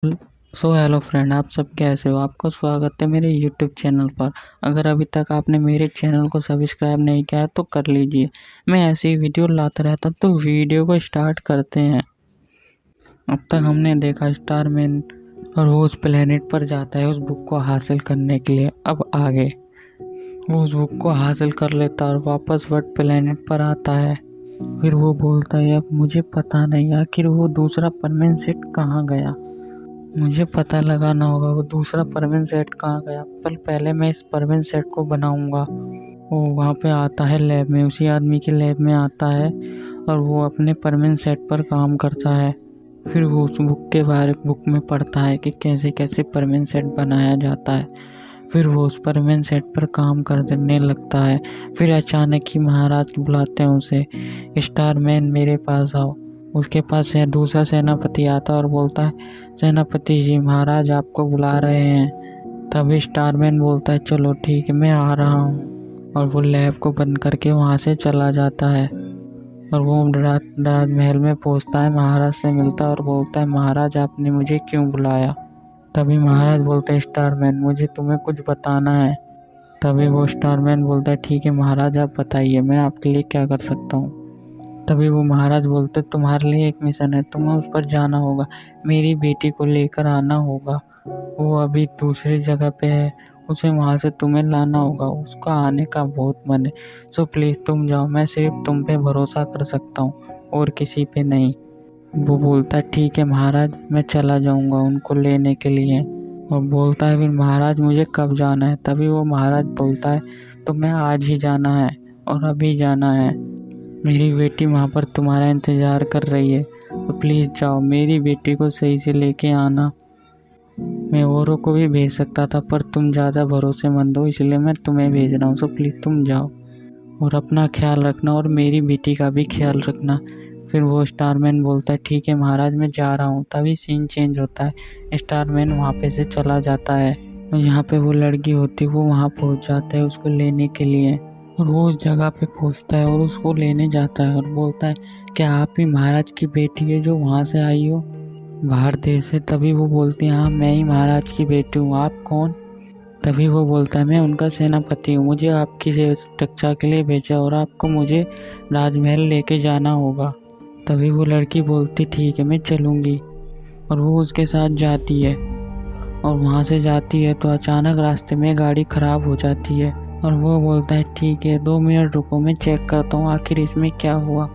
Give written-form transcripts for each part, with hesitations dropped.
So hello friend, आप सब कैसे हो। आपका स्वागत है मेरे यूट्यूब चैनल पर। अगर अभी तक आपने मेरे चैनल को सब्सक्राइब नहीं किया है तो कर लीजिए। मैं ऐसी वीडियो लाता रहता, तो वीडियो को स्टार्ट करते हैं। अब तक हमने देखा स्टारमैन और वो उस प्लेनेट पर जाता है उस बुक को हासिल करने के लिए। अब आगे वो उस बुक को हासिल कर लेता और वापस वर्ल्ड प्लेनेट पर आता है। फिर वो बोलता है, अब मुझे पता नहीं आखिर वो दूसरा परमानेंट सेट कहाँ गया। मुझे पता लगाना होगा वो दूसरा परमानेंट सेट कहाँ गया। पर पहले मैं इस परमानेंट सेट को बनाऊंगा। वो वहाँ पे आता है लैब में, उसी आदमी के लैब में आता है और वो अपने परमानेंट सेट पर काम करता है। फिर वो उस बुक में पढ़ता है कि कैसे कैसे परमानेंट सेट बनाया जाता है। फिर वो उस परमानेंट सेट पर काम करने लगता है। फिर अचानक ही महाराज बुलाते हैं उसे, स्टारमैन मेरे पास आओ। उसके पास से दूसरा सेनापति आता है और बोलता है, सेनापति जी महाराज आपको बुला रहे हैं। तभी स्टारमैन बोलता है, चलो ठीक है मैं आ रहा हूँ। और वो लैब को बंद करके वहाँ से चला जाता है और वो राजमहल में पहुँचता है, महाराज से मिलता है और बोलता है, महाराज आपने मुझे क्यों बुलाया। तभी महाराज बोलते हैं, स्टारमैन मुझे तुम्हें कुछ बताना है। तभी वो स्टारमैन बोलता है, ठीक है महाराज आप बताइए, मैं आपके लिए क्या कर सकता हूँ। तभी वो महाराज बोलते, तुम्हारे लिए एक मिशन है, तुम्हें उस पर जाना होगा, मेरी बेटी को लेकर आना होगा। वो अभी दूसरी जगह पे है, उसे वहाँ से तुम्हें लाना होगा, उसका आने का बहुत मन है। सो प्लीज़ तुम जाओ, मैं सिर्फ तुम पे भरोसा कर सकता हूँ और किसी पे नहीं। वो बोलता है, ठीक है महाराज मैं चला जाऊँगा उनको लेने के लिए। और बोलता है, फिर महाराज मुझे कब जाना है। तभी वो महाराज बोलता है, तुम्हें आज ही जाना है और अभी जाना है। मेरी बेटी वहाँ पर तुम्हारा इंतज़ार कर रही है, तो प्लीज़ जाओ, मेरी बेटी को सही से लेके आना। मैं औरों को भी भेज सकता था पर तुम ज़्यादा भरोसेमंद हो, इसलिए मैं तुम्हें भेज रहा हूँ। सो प्लीज़ तुम जाओ और अपना ख्याल रखना और मेरी बेटी का भी ख्याल रखना। फिर वो स्टारमैन बोलता है, ठीक है महाराज मैं जा रहा हूँ। तभी सीन चेंज होता है, स्टारमैन वहाँ पे से चला जाता है और जहाँ पे वो लड़की होती वो वहाँ पहुँच जाता है उसको लेने के लिए। और वो उस जगह पे पहुँचता है और उसको लेने जाता है और बोलता है, क्या आप ही महाराज की बेटी है जो वहाँ से आई हो बाहर देश से। तभी वो बोलती है, हाँ मैं ही महाराज की बेटी हूँ, आप कौन। तभी वो बोलता है, मैं उनका सेनापति हूँ, मुझे आपकी रक्षा के लिए भेजा और आपको मुझे राजमहल लेके जाना होगा। तभी वो लड़की बोलती, ठीक है मैं चलूँगी। और वो उसके साथ जाती है और वहाँ से जाती है तो अचानक रास्ते में गाड़ी ख़राब हो जाती है और वो बोलता है, ठीक है 2 मिनट रुको मैं चेक करता हूँ आखिर इसमें क्या हुआ।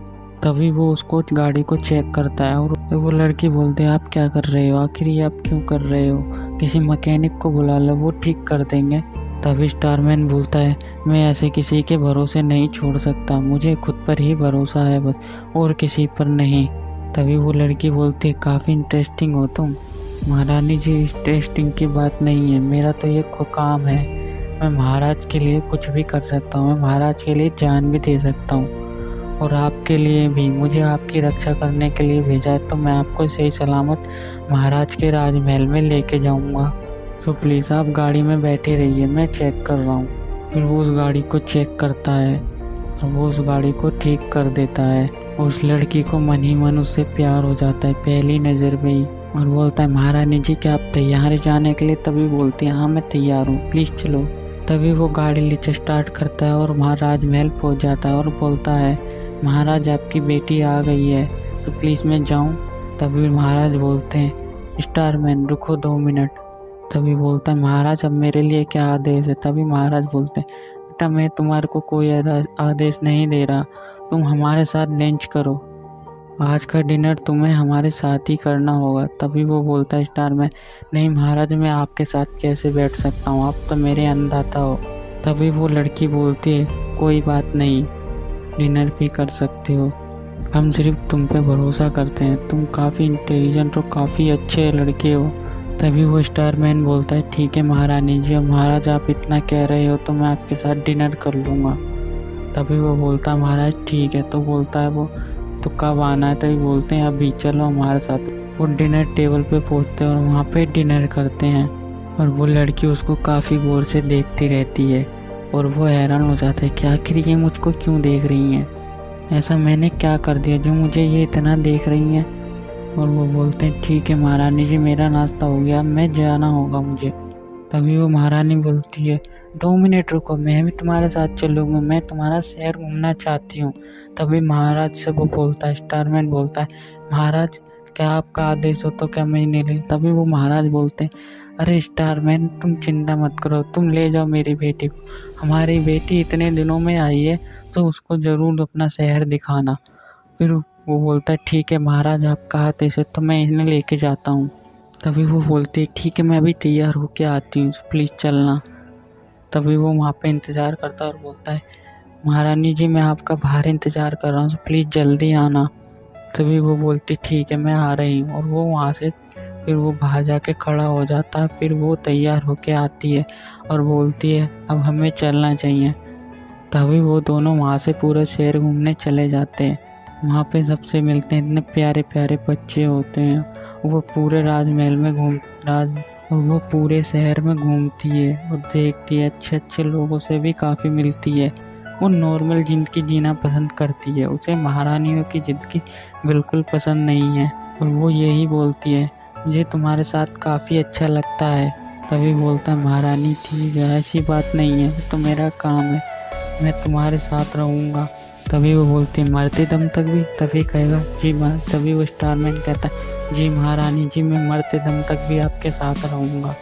तभी वो उसको गाड़ी को चेक करता है और वो लड़की बोलती है, आप क्या कर रहे हो, आखिर ये आप क्यों कर रहे हो, किसी मैकेनिक को बुला लो वो ठीक कर देंगे। तभी स्टारमैन बोलता है, मैं ऐसे किसी के भरोसे नहीं छोड़ सकता, मुझे खुद पर ही भरोसा है बस, और किसी पर नहीं। तभी वो लड़की बोलती है, काफ़ी इंटरेस्टिंग हो तुम। महारानी जी इंटरेस्टिंग की बात नहीं है, मेरा तो ये काम है, मैं महाराज के लिए कुछ भी कर सकता हूँ, मैं महाराज के लिए जान भी दे सकता हूँ और आपके लिए भी। मुझे आपकी रक्षा करने के लिए भेजा है तो मैं आपको सही सलामत महाराज के राजमहल में लेके जाऊँगा। सो प्लीज़ आप गाड़ी में बैठे रहिए, मैं चेक कर रहा हूँ। फिर वो उस गाड़ी को चेक करता है और वो उस गाड़ी को ठीक कर देता है। उस लड़की को मन ही मन उससे प्यार हो जाता है पहली नज़र में ही और बोलता है, महारानी जी क्या आप तैयार हैं जाने के लिए। तभी बोलती है, हाँ मैं तैयार हूँ प्लीज़ चलो। तभी वो गाड़ी नीचे स्टार्ट करता है और वहाँ राजमहल पहुँच जाता है और बोलता है, महाराज आपकी बेटी आ गई है तो प्लीज़ मैं जाऊँ। तभी महाराज बोलते हैं, स्टारमैन रुको 2 मिनट। तभी बोलता है, महाराज अब मेरे लिए क्या आदेश है। तभी महाराज बोलते हैं, बेटा मैं तुम्हारे को कोई आदेश नहीं दे रहा, तुम हमारे साथ लंच करो, आज का डिनर तुम्हें हमारे साथ ही करना होगा। तभी वो बोलता है स्टारमैन, नहीं महाराज मैं आपके साथ कैसे बैठ सकता हूँ, आप तो मेरे अन्नदाता हो। तभी वो लड़की बोलती है, कोई बात नहीं, डिनर भी कर सकते हो, हम सिर्फ तुम पे भरोसा करते हैं, तुम काफ़ी इंटेलिजेंट और काफ़ी अच्छे लड़के हो। तभी वो स्टारमैन बोलता है, ठीक है महारानी जी, महाराज आप इतना कह रहे हो तो मैं आपके साथ डिनर कर लूँगा। तभी वो बोलता है, महाराज ठीक है। तो बोलता है वो, तो कब आना है। तभी बोलते हैं, अभी चलो हमारे साथ। वो डिनर टेबल पे पहुँचते हैं और वहाँ पे डिनर करते हैं और वो लड़की उसको काफ़ी गौर से देखती रहती है और वो हैरान हो जाता है कि आखिर ये मुझको क्यों देख रही हैं, ऐसा मैंने क्या कर दिया जो मुझे ये इतना देख रही हैं। और वो बोलते हैं ठीक है महारानी जी, मेरा नाश्ता हो गया, मैं जाना होगा मुझे। तभी वो महारानी बोलती है 2 मिनट रुको, मैं भी तुम्हारे साथ चलूँगा, मैं तुम्हारा शहर घूमना चाहती हूँ। तभी महाराज से वो बोलता है, स्टारमैन बोलता है महाराज क्या आपका आदेश हो तो क्या मैं नहीं ले। तभी वो महाराज बोलते हैं अरे स्टारमैन तुम चिंता मत करो, तुम ले जाओ मेरी बेटी को, हमारी बेटी इतने दिनों में आई है तो उसको ज़रूर अपना शहर दिखाना। फिर वो बोलता है ठीक है महाराज आपका आदेश है तो मैं इन्हें लेके जाता हूँ। तभी वो बोलती है ठीक है मैं अभी तैयार होके आती हूँ, प्लीज़ चलना। तभी वो वहाँ पे इंतज़ार करता है और बोलता है महारानी जी मैं आपका बाहर इंतज़ार कर रहा हूँ, प्लीज़ जल्दी आना। तभी वो बोलती ठीक है मैं आ रही हूँ, और वो वहाँ से फिर वो बाहर जाके खड़ा हो जाता है। फिर वो तैयार होके आती है और बोलती है अब हमें चलना चाहिए। तभी वो दोनों वहाँ से पूरा शहर घूमने चले जाते हैं। वहाँ पे सबसे मिलते हैं, इतने प्यारे प्यारे बच्चे होते हैं। वो पूरे राजमहल में और वो पूरे शहर में घूमती है और देखती है, अच्छे अच्छे लोगों से भी काफ़ी मिलती है। वो नॉर्मल ज़िंदगी जीना पसंद करती है, उसे महारानियों की ज़िंदगी बिल्कुल पसंद नहीं है। और वो यही बोलती है मुझे तुम्हारे साथ काफ़ी अच्छा लगता है। तभी बोलता है महारानी ठीक है ऐसी बात नहीं है, तो मेरा काम है, मैं तुम्हारे साथ रहूँगा। तभी वो बोलती है मरते दम तक भी। तभी कहेगा जी माँ। तभी वो स्टारमैन कहता है जी महारानी जी मैं मरते दम तक भी आपके साथ रहूँगा,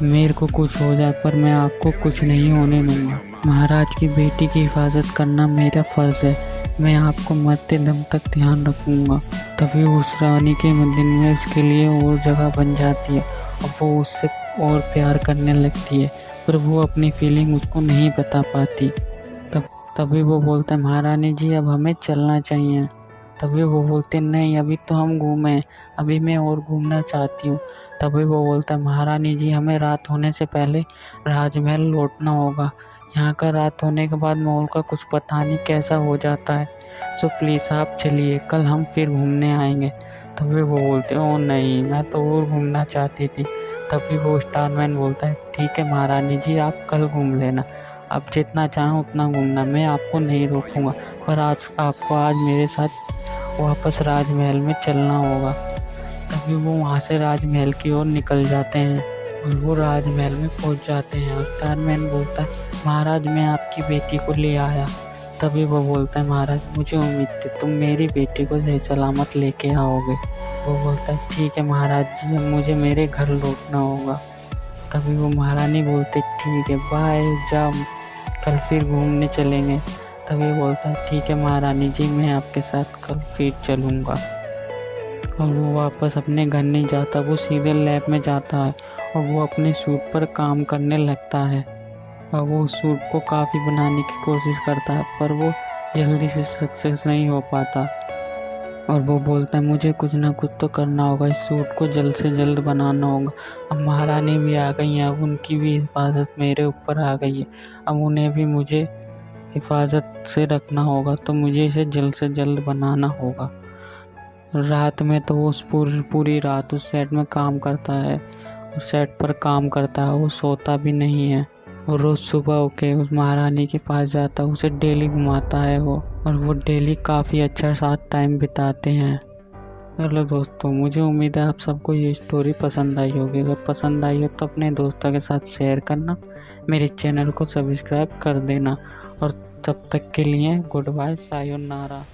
मेरे को कुछ हो जाए पर मैं आपको कुछ नहीं होने दूँगा। महाराज की बेटी की हिफाजत करना मेरा फ़र्ज़ है, मैं आपको मरते दम तक ध्यान रखूँगा। तभी उस रानी के दिल में इसके लिए और जगह बन जाती है और वो उससे और प्यार करने लगती है, पर वो अपनी फीलिंग उसको नहीं बता पाती। तभी वो बोलता है महारानी जी अब हमें चलना चाहिए। तभी वो बोलते नहीं अभी तो हम घूमे, अभी मैं और घूमना चाहती हूँ। तभी वो बोलता है महारानी जी हमें रात होने से पहले राजमहल लौटना होगा, यहाँ का रात होने के बाद माहौल का कुछ पता नहीं कैसा हो जाता है, सो प्लीज़ आप चलिए, कल हम फिर घूमने आएंगे। तभी वो बोलते ओ नहीं मैं तो और घूमना चाहती थी। तभी वो स्टारमैन बोलता है ठीक है महारानी जी आप कल घूम लेना, आप जितना चाहें उतना घूमना, मैं आपको नहीं रोकूंगा, पर आज मेरे साथ वापस राजमहल में चलना होगा। तभी वो वहाँ से राजमहल की ओर निकल जाते हैं और वो राजमहल में पहुँच जाते हैं। और स्टारमैन बोलता है महाराज मैं आपकी बेटी को ले आया। तभी वो बोलता है महाराज मुझे उम्मीद थी तुम मेरी बेटी को सही सलामत लेके आओगे। वो बोलता है ठीक है महाराज जी अब मुझे मेरे घर लौटना होगा। तभी वो महारानी बोलते ठीक है बाय, जाओ कल फिर घूमने चलेंगे। तभी बोलता है ठीक है महारानी जी मैं आपके साथ कल फिर चलूँगा। और वो वापस अपने घर नहीं जाता, वो सीधे लैब में जाता है और वो अपने सूट पर काम करने लगता है। और वो उस सूट को काफ़ी बनाने की कोशिश करता है पर वो जल्दी से सक्सेस नहीं हो पाता। और वो बोलता है मुझे कुछ ना कुछ तो करना होगा, इस सूट को जल्द से जल्द बनाना होगा। अब महारानी भी आ गई है, अब उनकी भी हिफाजत मेरे ऊपर आ गई है, अब उन्हें भी मुझे हिफाजत से रखना होगा, तो मुझे इसे जल्द से जल्द बनाना होगा। रात में तो वो पूरी रात उस सेट में काम करता है, उस सेट पर काम करता है, वो सोता भी नहीं है। और रोज़ सुबह होके उस महारानी के पास जाता है, उसे डेली घुमाता है वो, और वो डेली काफ़ी अच्छा साथ टाइम बिताते हैं। चलो दोस्तों, मुझे उम्मीद है आप सबको ये स्टोरी पसंद आई होगी। अगर पसंद आई हो तो अपने दोस्तों के साथ शेयर करना, मेरे चैनल को सब्सक्राइब कर देना, और तब तक के लिए गुड बाय, सायोनारा।